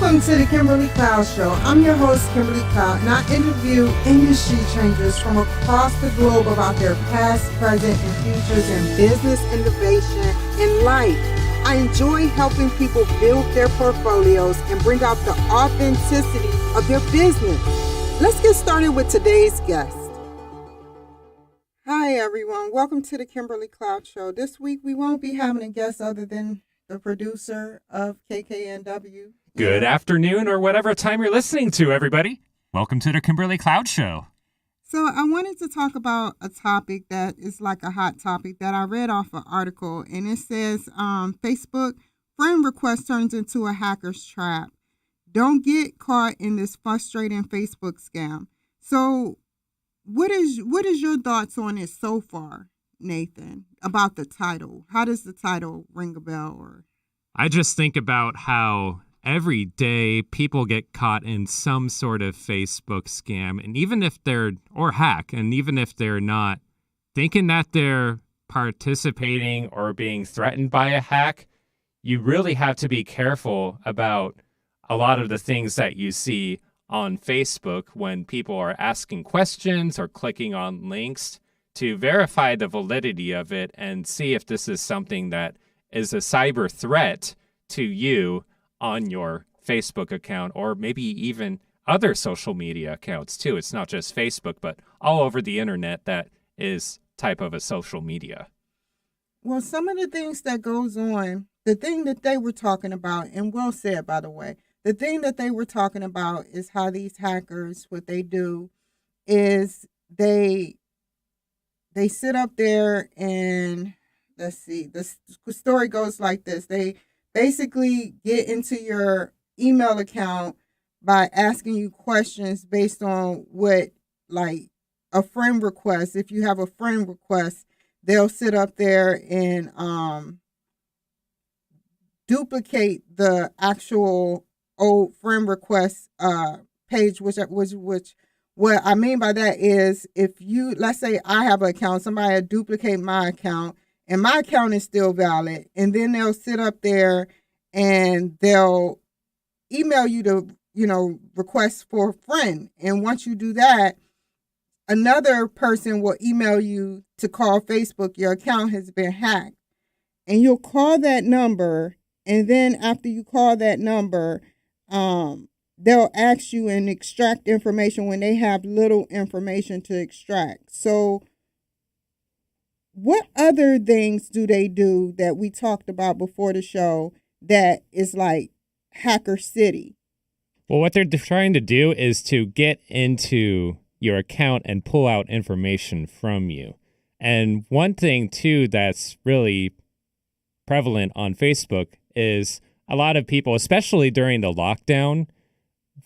Welcome to the Kimberly Cloud Show. I'm your host, Kimberly Cloud, and I interview industry changers from across the globe about their past, present, and futures in business, innovation, and life. I enjoy helping people build their portfolios and bring out the authenticity of their business. Let's get started with today's guest. Hi, everyone. Welcome to the Kimberly Cloud Show. This week, we won't be having a guest other than the producer of KKNW. Good afternoon, or whatever time you're listening to, everybody. Welcome to the Kimberly Cloud Show. So I wanted to talk about a topic that is like a hot topic that I read off an article, and it says Facebook friend request turns into a hacker's trap. Don't get caught in this frustrating Facebook scam. So what is your thoughts on it so far, Nathan, about the title? How does the title ring a bell? Or I just think about how every day people get caught in some sort of Facebook scam, and even if they're, or hack, and even if they're not thinking that they're participating or being threatened by a hack, you really have to be careful about a lot of the things that you see on Facebook when people are asking questions or clicking on links, to verify the validity of it and see if this is something that is a cyber threat to you on your Facebook account, or maybe even other social media accounts too. It's not just Facebook, but all over the internet that is type of a social media. Well, some of the things that goes on, the thing that they were talking about, and well said, by the way, the thing that they were talking about is how these hackers, what they do is they sit up there and, let's see, the story goes like this. They basically get into your email account by asking you questions based on what, like a friend request. If you have a friend request, they'll sit up there and duplicate the actual old friend request page, which what I mean by that is, if you, let's say I have an account, somebody will duplicate my account, and my account is still valid, and then they'll sit up there and they'll email you to, request for a friend. And once you do that, another person will email you to call Facebook, your account has been hacked. And you'll call that number, and then after you call that number, they'll ask you and extract information when they have little information to extract. So what other things do they do that we talked about before the show that is like Hacker City? Well, what they're trying to do is to get into your account and pull out information from you. And one thing, too, that's really prevalent on Facebook is a lot of people, especially during the lockdown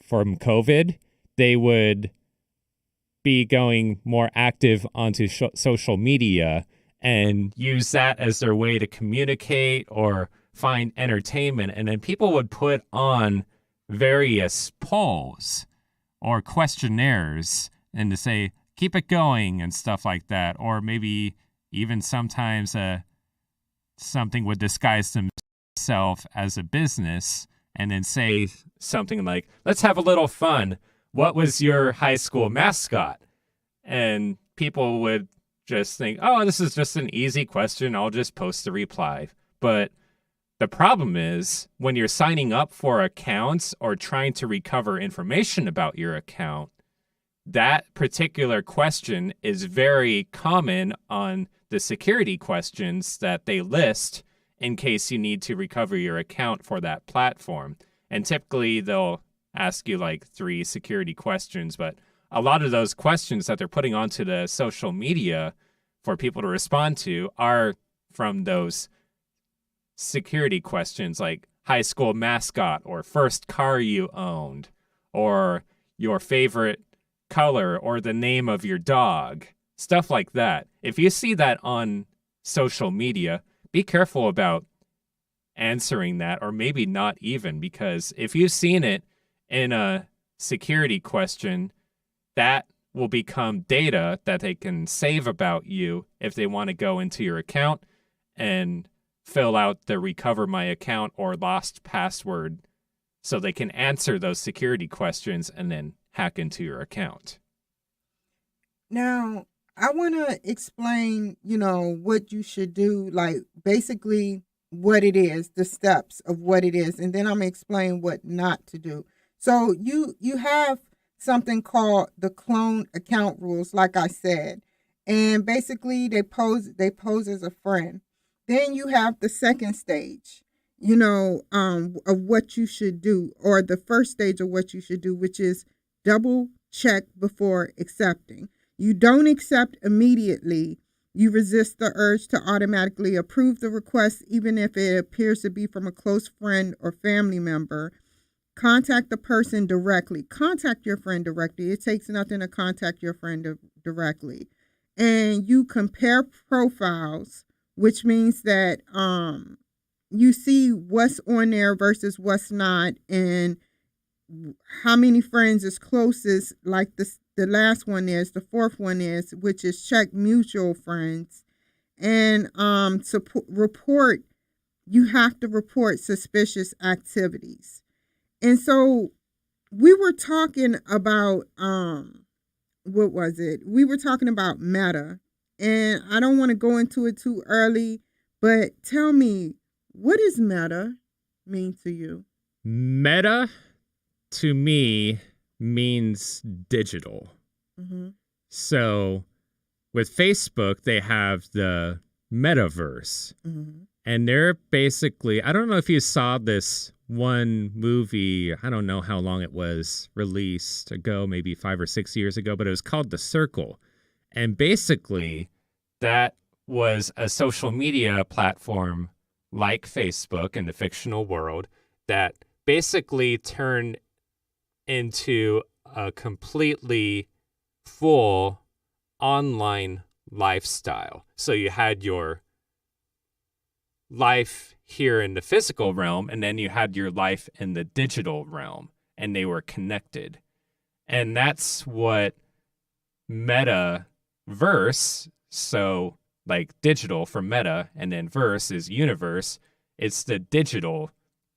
from COVID, they would be going more active onto social media and use that as their way to communicate or find entertainment. And then people would put on various polls or questionnaires and to say, keep it going and stuff like that. Or maybe even sometimes something would disguise themselves as a business and then say something like, let's have a little fun. What was your high school mascot? And people would just think, oh, this is just an easy question. I'll just post a reply. But the problem is when you're signing up for accounts or trying to recover information about your account, that particular question is very common on the security questions that they list in case you need to recover your account for that platform. And typically they'll ask you like 3 security questions, but a lot of those questions that they're putting onto the social media for people to respond to are from those security questions like high school mascot or first car you owned or your favorite color or the name of your dog, stuff like that. If you see that on social media, be careful about answering that, or maybe not even, because if you've seen it in a security question, that will become data that they can save about you if they want to go into your account and fill out the recover my account or lost password so they can answer those security questions and then hack into your account. Now, I want to explain, what you should do, like basically what it is, the steps of what it is, and then I'm going to explain what not to do. So you have something called the clone account rules, like I said, and basically they pose as a friend. Then you have the second stage, of what you should do, or the first stage of what you should do, which is double check before accepting. You don't accept immediately. You resist the urge to automatically approve the request, even if it appears to be from a close friend or family member. Contact the person directly. Contact your friend directly. It takes nothing to contact your friend directly. And you compare profiles, which means that you see what's on there versus what's not, and how many friends is closest, like the last one is, the fourth one is, which is check mutual friends. And report, you have to report suspicious activities. And so we were talking about, what was it? We were talking about Meta, and I don't want to go into it too early, but tell me, what does Meta mean to you? Meta, to me, means digital. Mm-hmm. So with Facebook, they have the metaverse. Mm-hmm. And they're basically, I don't know if you saw this one movie, I don't know how long it was released ago, maybe 5 or 6 years ago, but it was called The Circle. And basically, that was a social media platform like Facebook in the fictional world that basically turned into a completely full online lifestyle. So you had your life here in the physical realm, and then you had your life in the digital realm, and they were connected. And that's what metaverse, so like digital for meta, and then verse is universe, it's the digital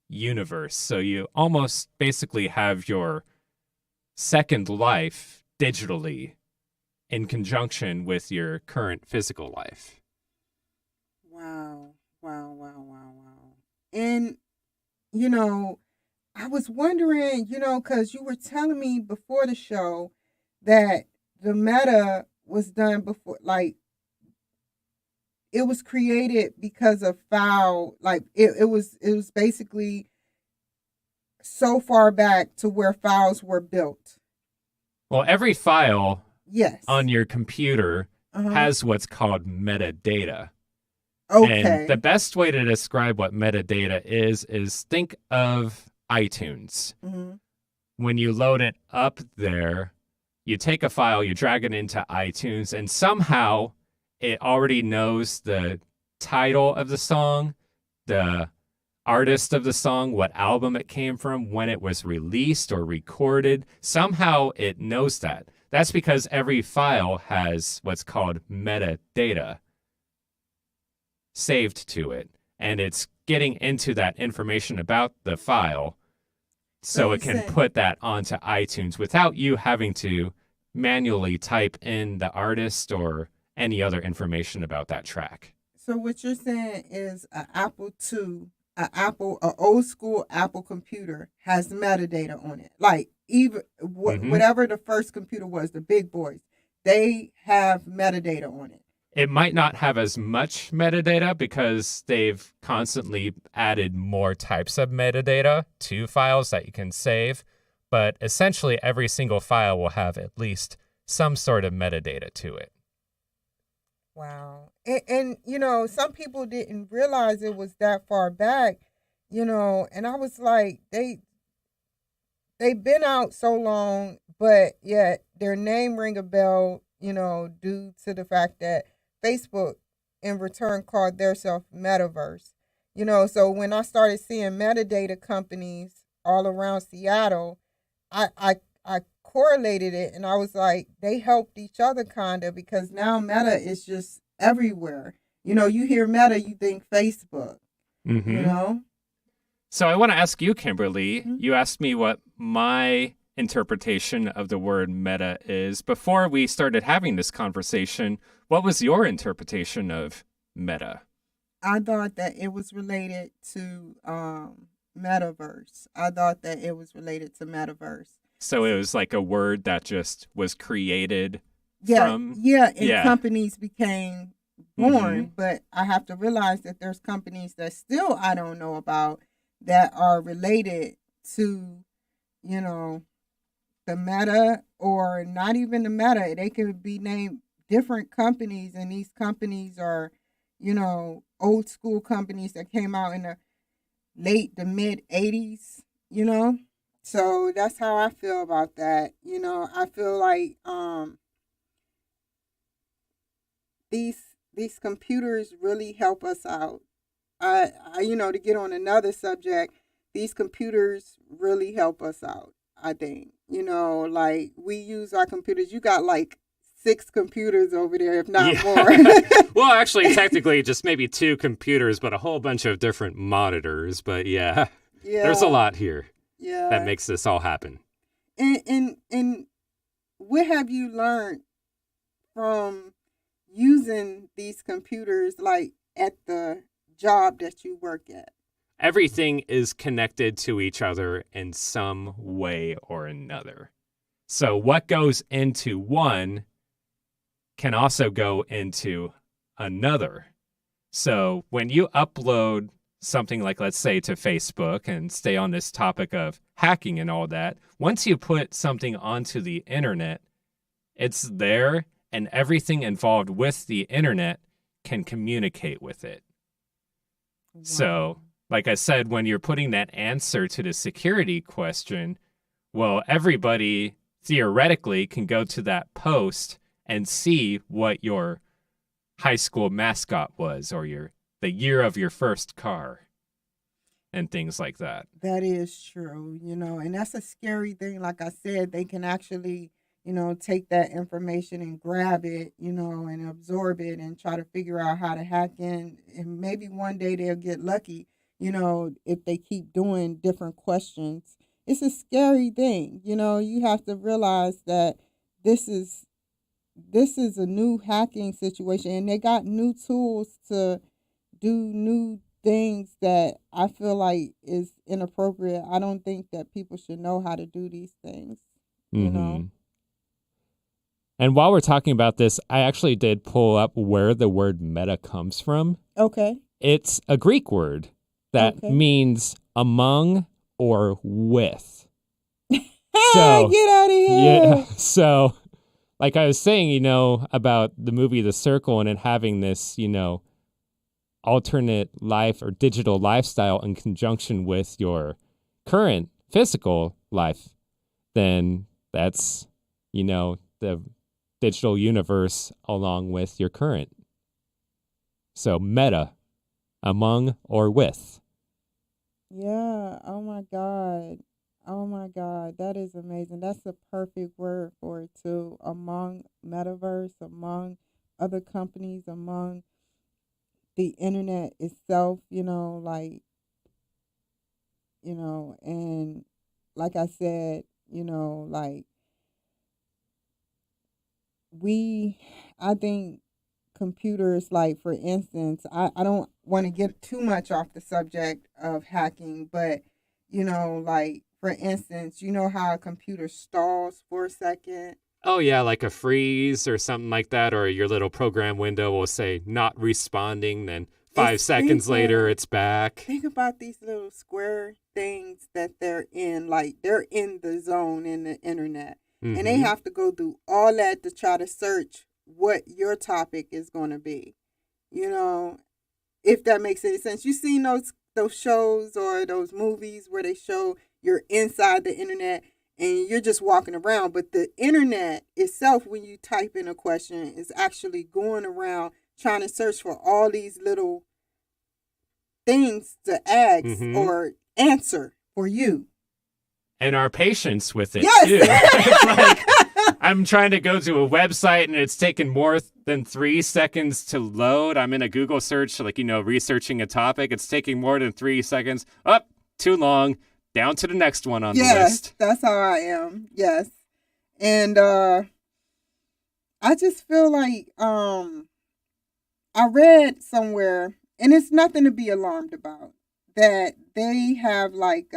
universe. So you almost basically have your second life digitally in conjunction with your current physical life. Wow. And, I was wondering, because you were telling me before the show that the Meta was done before, like, it was created because of file, like, it was basically so far back to where files were built. Well, every file yes on your computer uh-huh. has what's called metadata. Okay. And the best way to describe what metadata is think of iTunes. Mm-hmm. When you load it up there, you take a file, you drag it into iTunes, and somehow it already knows the title of the song, the artist of the song, what album it came from, when it was released or recorded. Somehow it knows that. That's because every file has what's called metadata saved to it, and it's getting into that information about the file so it can put that onto iTunes without you having to manually type in the artist or any other information about that track. So what you're saying is an old school Apple computer has metadata on it. Like even whatever the first computer was, the big boys, they have metadata on it. It might not have as much metadata because they've constantly added more types of metadata to files that you can save. But essentially, every single file will have at least some sort of metadata to it. Wow. And some people didn't realize it was that far back, and I was like, they've been out so long, but yet their name ring a bell, due to the fact that Facebook in return called themselves Metaverse. So when I started seeing metadata companies all around Seattle, I correlated it, and I was like, they helped each other kind of, because now Meta is just everywhere. You hear Meta, you think Facebook. Mm-hmm. So I want to ask you, Kimberly, Mm-hmm. you asked me what my interpretation of the word meta is. Before we started having this conversation, what was your interpretation of meta? I thought that it was related to metaverse. I thought that it was related to metaverse. So it was like a word that just was created Yeah, from... yeah, and Yeah. companies became born, but I have to realize that there's companies that still I don't know about that are related to, you know, the meta or not even the meta. They could be named different companies, and these companies are, you know, old school companies that came out in the late to mid 80s, you know. So that's how I feel about that. You know, I feel like these computers really help us out. I you know, to get on another subject, these computers really help us out. I think, you know, like we use our computers. You got like 6 computers over there, if not more. Well, actually, technically, just maybe 2 computers, but a whole bunch of different monitors. But yeah, there's a lot here that makes this all happen. And what have you learned from using these computers, like at the job that you work at? Everything is connected to each other in some way or another. So what goes into one can also go into another. So when you upload something like, let's say, to Facebook and stay on this topic of hacking and all that, once you put something onto the internet, it's there and everything involved with the internet can communicate with it. Wow. So, like I said, when you're putting that answer to the security question, well, everybody theoretically can go to that post and see what your high school mascot was or the year of your first car and things like that. That is true, you know, and that's a scary thing. Like I said, they can actually, you know, take that information and grab it, you know, and absorb it and try to figure out how to hack in. And maybe one day they'll get lucky, you know, if they keep doing different questions. It's a scary thing. You know, you have to realize that this is a new hacking situation, and they got new tools to do new things that I feel like is inappropriate. I don't think that people should know how to do these things, you know. And while we're talking about this, I actually did pull up where the word meta comes from. Okay. It's a Greek word that means among or with. So, get out of here. Yeah. So, like I was saying, you know, about the movie The Circle and it having this, you know, alternate life or digital lifestyle in conjunction with your current physical life, then that's, you know, the digital universe along with your current. So meta, among or with. Yeah. Oh my God. Oh my God. That is amazing. That's a perfect word for it too. Among metaverse, among other companies, among the internet itself, you know, like, you know, and like I said, you know, like I think computers, like for instance, I don't want to get too much off the subject of hacking, but you know, like for instance, you know how a computer stalls for a second? Oh yeah, like a freeze or something like that, or your little program window will say not responding, then 5 seconds later it's back. Think about these little square things that they're in, like they're in the zone in the internet. Mm-hmm. And they have to go through all that to try to search what your topic is going to be. You know, if that makes any sense. You've seen those shows or those movies where they show you're inside the internet and you're just walking around. But the internet itself, when you type in a question, is actually going around trying to search for all these little things to ask or answer for you. And our patience with it, yes. too. It's like, I'm trying to go to a website and it's taken more than 3 seconds to load. I'm in a Google search, like, you know, researching a topic. It's taking more than 3 seconds. Up, too long. Down to the next one on the Yes, list. that's how I am. Yes. And I just feel like I read somewhere, and it's nothing to be alarmed about, that they have like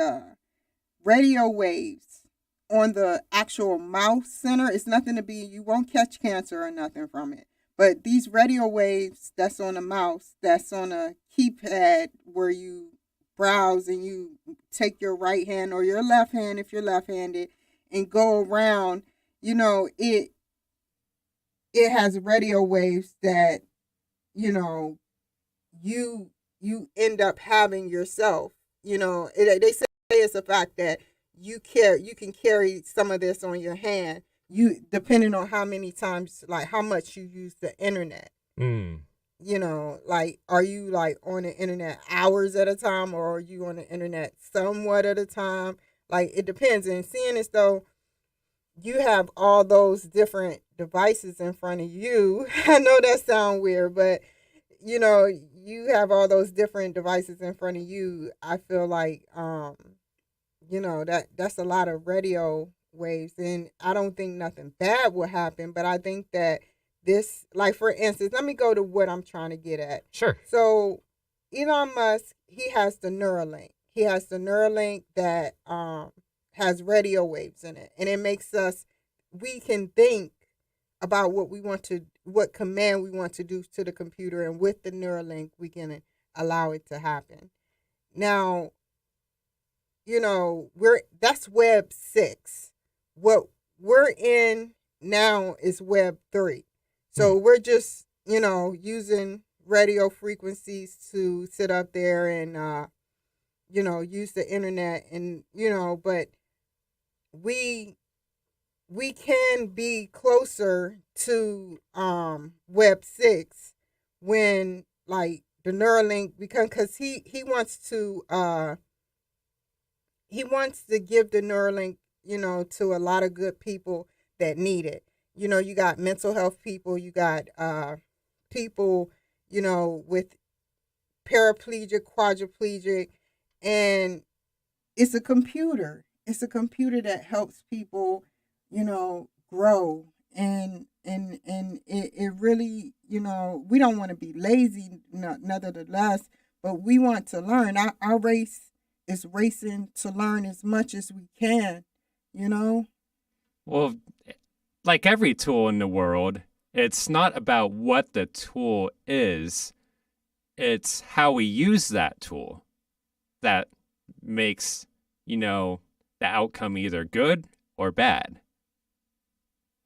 radio waves on the actual mouth center. It's nothing to be, you won't catch cancer or nothing from it. But these radio waves that's on the mouse, that's on a keypad where you browse and you take your right hand or your left hand if you're left-handed and go around, it has radio waves that, you end up having yourself. They say it's a fact that you can carry some of this on your hand, depending on how many times, like how much you use the internet. Like, are you like on the internet hours at a time, or are you on the internet somewhat at a time? Like, it depends. And seeing as though you have all those different devices in front of you, I know that sounds weird, but you have all those different devices in front of you. I feel like that's a lot of radio waves, and I don't think nothing bad will happen, but I think that this, like, for instance, let me go to what I'm trying to get at. Sure. So Elon Musk, he has the Neuralink. He has the Neuralink that has radio waves in it, and it makes we can think about what command we want to do to the computer, and with the Neuralink, we can allow it to happen. Now, that's Web 6. What we're in now is Web 3. So we're just, using radio frequencies to sit up there and, use the internet, and, but we can be closer to Web 6 when, like, the Neuralink, because he wants to give the Neuralink, to a lot of good people that need it. You got mental health people, you got people, with paraplegic, quadriplegic, and it's a computer. It's a computer that helps people, grow, and it really, we don't want to be lazy, nevertheless, but we want to learn. Our race is racing to learn as much as we can, Well, like every tool in the world, it's not about what the tool is, it's how we use that tool that makes, the outcome either good or bad.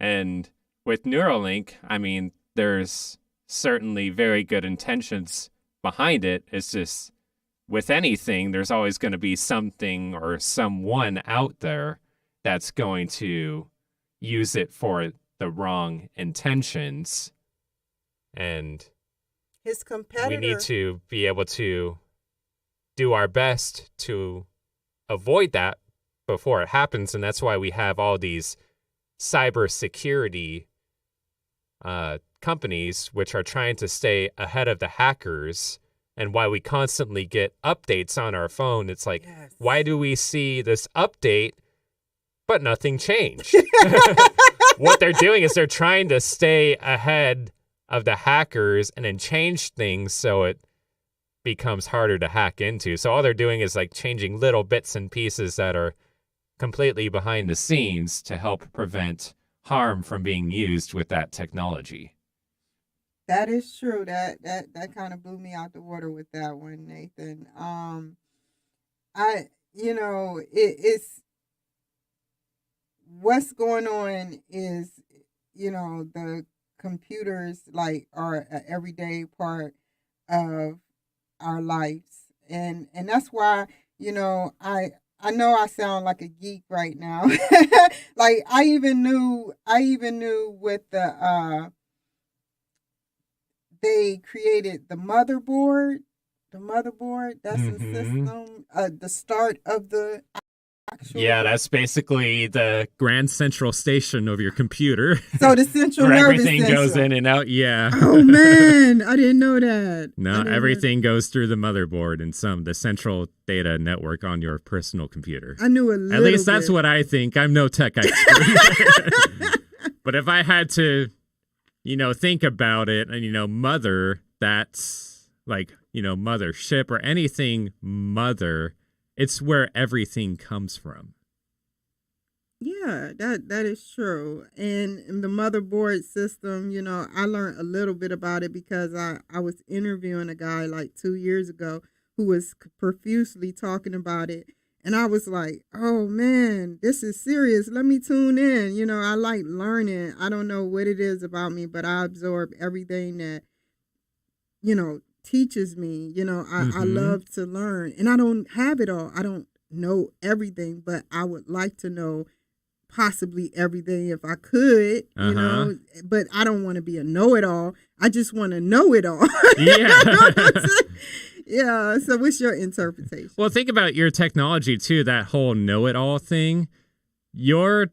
And with Neuralink, I mean, there's certainly very good intentions behind it. It's just, with anything, there's always going to be something or someone out there that's going to use it for the wrong intentions. And his competitor, we need to be able to do our best to avoid that before it happens. And that's why we have all these cybersecurity companies which are trying to stay ahead of the hackers, and why we constantly get updates on our phone. It's like, yes, why do we see this update but nothing changed? What they're doing is they're trying to stay ahead of the hackers and then change things so it becomes harder to hack into. So all they're doing is like changing little bits and pieces that are completely behind the scenes to help prevent harm from being used with that technology. That is true. That kind of blew me out the water with that one, Nathan. It's what's going on is, the computers, like, are an everyday part of our lives, and that's why, I know I sound like a geek right now. Like, I even knew with the they created the motherboard. That's the system, the start of the actual. Yeah, that's basically the grand central station of your computer. So the central where nervous everything system goes in and out. Yeah. Oh man, I didn't know that. No, everything goes through the motherboard and the central data network on your personal computer. I knew a little. At least that's what I think. I'm no tech expert. But if I had to, think about it, and mother, that's like, mothership or anything mother, it's where everything comes from. Yeah, that is true. And in the motherboard system, I learned a little bit about it because I was interviewing a guy like 2 years ago who was profusely talking about it. And I was like, oh man, this is serious. Let me tune in. I like learning. I don't know what it is about me, but I absorb everything that, teaches me. I love to learn, and I don't have it all. I don't know everything, but I would like to know possibly everything if I could, but I don't want to be a know-it-all. I just want to know it all. Yeah. Yeah. So what's your interpretation? Well, think about your technology too, that whole know-it-all thing. Your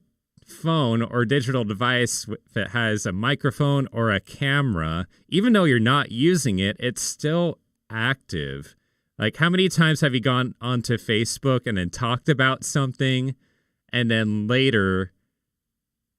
phone or digital device, if it has a microphone or a camera, even though you're not using it, it's still active. Like, how many times have you gone onto Facebook and then talked about something, and then later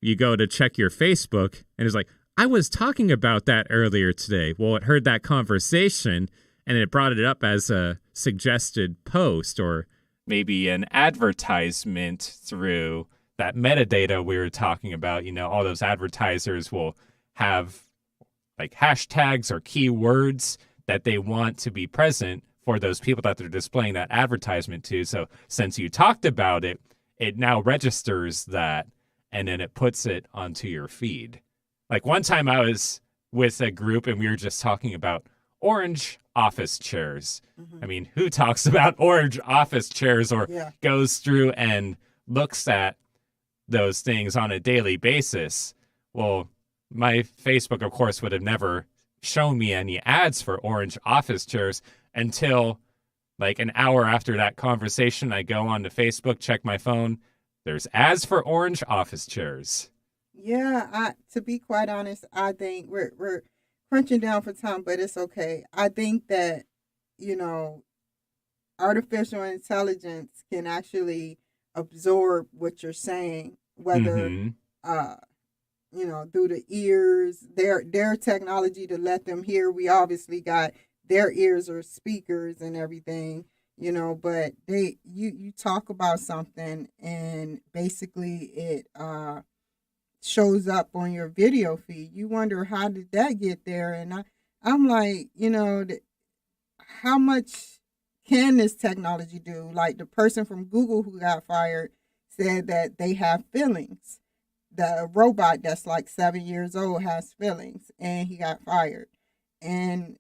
you go to check your Facebook and it's like, I was talking about that earlier today. Well, it heard that conversation and it brought it up as a suggested post or maybe an advertisement through that metadata we were talking about. All those advertisers will have like hashtags or keywords that they want to be present for those people that they're displaying that advertisement to. So since you talked about it, it now registers that and then it puts it onto your feed. Like one time I was with a group and we were just talking about orange office chairs. I mean, who talks about orange office chairs or goes through and looks at those things on a daily basis? Well, my Facebook, of course, would have never shown me any ads for orange office chairs until like an hour after that conversation. I go on to Facebook, check my phone. There's ads for orange office chairs. Yeah, to be quite honest, I think we're crunching down for time, but it's okay. I think that, artificial intelligence can actually absorb what you're saying, whether, through the ears, their technology to let them hear. We obviously got their ears are speakers and everything, but you talk about something and basically it, shows up on your video feed. You wonder, how did that get there? And I'm like, how much can this technology do? Like the person from Google who got fired said that they have feelings. The robot that's like 7 years old has feelings, and he got fired. And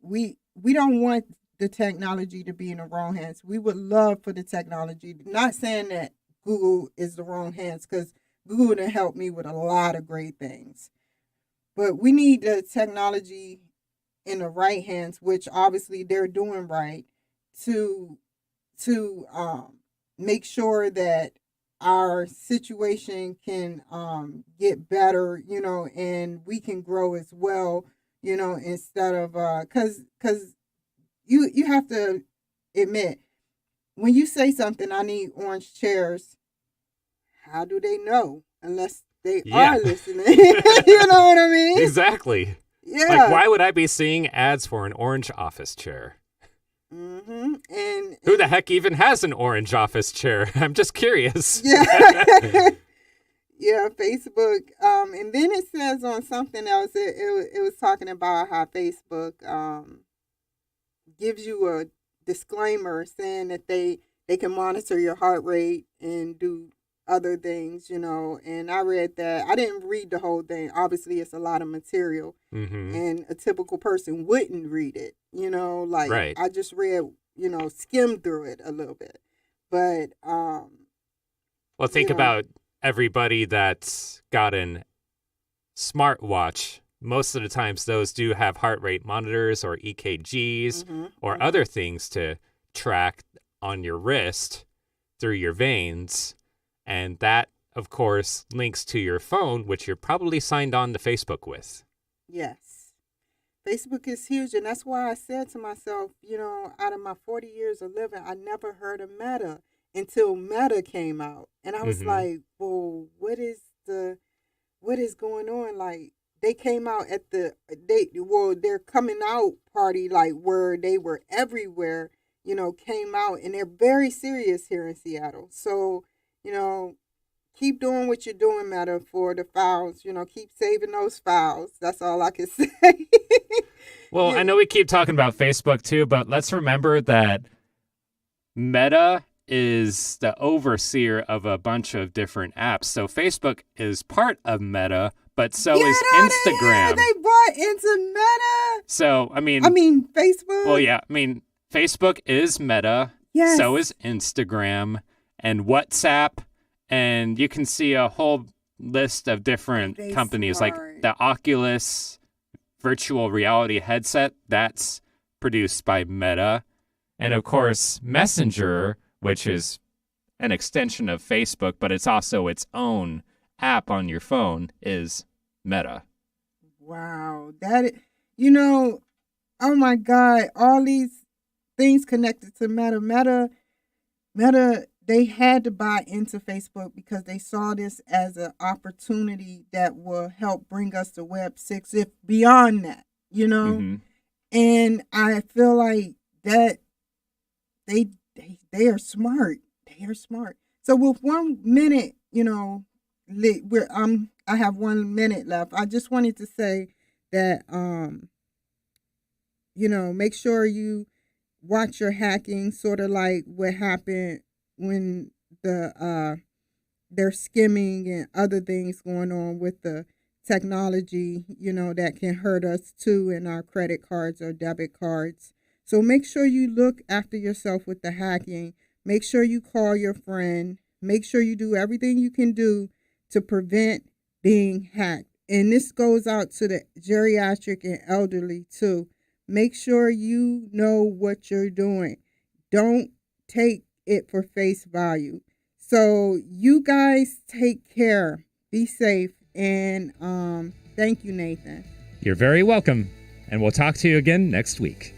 we don't want the technology to be in the wrong hands. We would love for the technology, not saying that Google is the wrong hands, because Google done helped me with a lot of great things. But we need the technology in the right hands, which obviously they're doing right, to make sure that our situation can get better, and we can grow as well, instead of because you have to admit, when you say something, I need orange chairs, how do they know unless they are listening? You know what I mean? Exactly. Yeah. Like, why would I be seeing ads for an orange office chair? And who the heck even has an orange office chair? I'm just curious. Yeah. Yeah, Facebook. And then it says on something else, it was talking about how Facebook gives you a disclaimer saying that they can monitor your heart rate and do other things, and I read that. I didn't read the whole thing. Obviously, it's a lot of material, and a typical person wouldn't read it, Right. I just read, skimmed through it a little bit. But, well, think about everybody that's got an smartwatch. Most of the times those do have heart rate monitors or EKGs or other things to track on your wrist through your veins. And that, of course, links to your phone, which you're probably signed on to Facebook with. Yes. Facebook is huge, and that's why I said to myself, out of my 40 years of living, I never heard of Meta until Meta came out. And I was like, well, what is going on? Like, they came out at their coming out party, like where they were everywhere, came out, and they're very serious here in Seattle. So, keep doing what you're doing, Meta, for the files. Keep saving those files. That's all I can say. Well, yeah. I know we keep talking about Facebook too, but let's remember that Meta is the overseer of a bunch of different apps. So Facebook is part of Meta, but so is Instagram. They bought into Meta. So, I mean, Facebook. Well, yeah. Facebook is Meta. Yes. So is Instagram and WhatsApp. And you can see a whole list of different companies, like the Oculus virtual reality headset. That's produced by Meta. And of course, Messenger, which is an extension of Facebook, but it's also its own app on your phone, is Meta. Wow. Oh my God, all these things connected to Meta, they had to buy into Facebook because they saw this as an opportunity that will help bring us to Web 6, if beyond that, And I feel like that they are smart. They are smart. So with 1 minute, I have 1 minute left. I just wanted to say that, make sure you watch your hacking, sort of like what happened when they're skimming and other things going on with the technology, that can hurt us too in our credit cards or debit cards. So make sure you look after yourself with the hacking. Make sure you call your friend. Make sure you do everything you can do to prevent being hacked. And this goes out to the geriatric and elderly too. Make sure you know what you're doing. Don't take it for face value. So you guys take care. Be safe. And thank you, Nathan. You're very welcome. And we'll talk to you again next week.